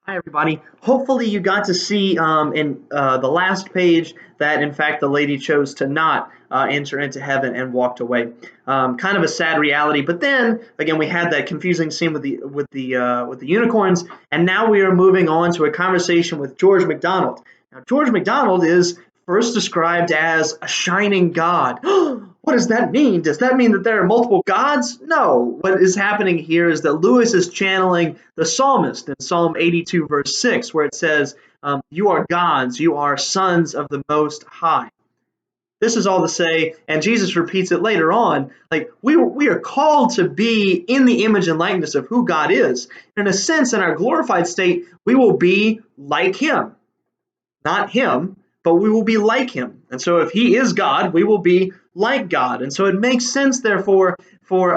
Hi, everybody. Hopefully, you got to see in the last page that, in fact, the lady chose to not enter into heaven and walked away. Kind of a sad reality. But then again, we had that confusing scene with the unicorns, and now we are moving on to a conversation with George MacDonald. Now, George MacDonald is first described as a shining god. What does that mean? Does that mean that there are multiple gods? No. What is happening here is that Lewis is channeling the psalmist in Psalm 82, verse 6, where it says, You are gods, you are sons of the Most High. This is all to say, and Jesus repeats it later on, like we are called to be in the image and likeness of who God is. In a sense, in our glorified state, we will be like him, not him, but we will be like him. And so if he is God, we will be like God. And so it makes sense, therefore, for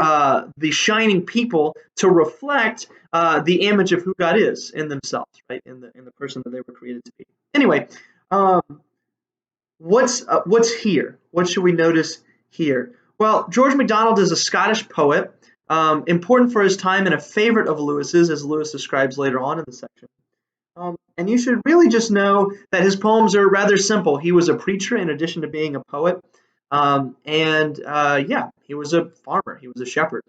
the shining people to reflect the image of who God is in themselves, right? In the person that they were created to be. Anyway, um, what's here? What should we notice here? Well, George MacDonald is a Scottish poet, important for his time and a favorite of Lewis's, as Lewis describes later on in the section. And you should really just know that his poems are rather simple. He was a preacher in addition to being a poet. Yeah, he was a farmer, he was a shepherd.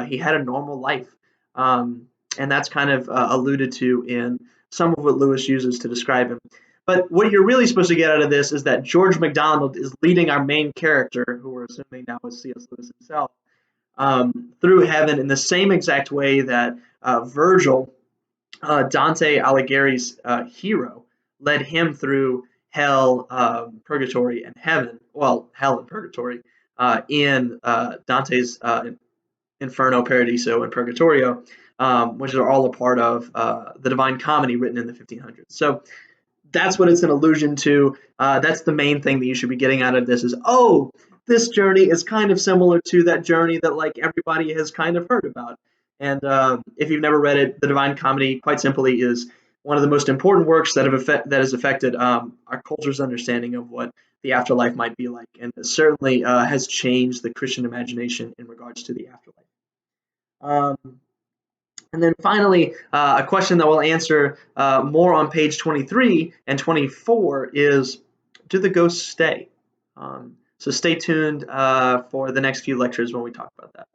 He had a normal life. And that's kind of alluded to in some of what Lewis uses to describe him. But what you're really supposed to get out of this is that George MacDonald is leading our main character, who we're assuming now is C.S. Lewis himself, through heaven in the same exact way that Virgil, Dante Alighieri's hero, led him through hell, purgatory, and heaven. Well, hell and purgatory in Dante's Inferno, Paradiso, and Purgatorio, which are all a part of the Divine Comedy written in the 1500s. So that's what it's an allusion to. That's the main thing that you should be getting out of this is, oh, this journey is kind of similar to that journey that like everybody has kind of heard about. And if you've never read it, The Divine Comedy, quite simply, is one of the most important works that has affected our culture's understanding of what the afterlife might be like, and it certainly has changed the Christian imagination in regards to the afterlife. Um, and then finally, a question that we'll answer more on page 23 and 24 is, do the ghosts stay? So stay tuned for the next few lectures when we talk about that.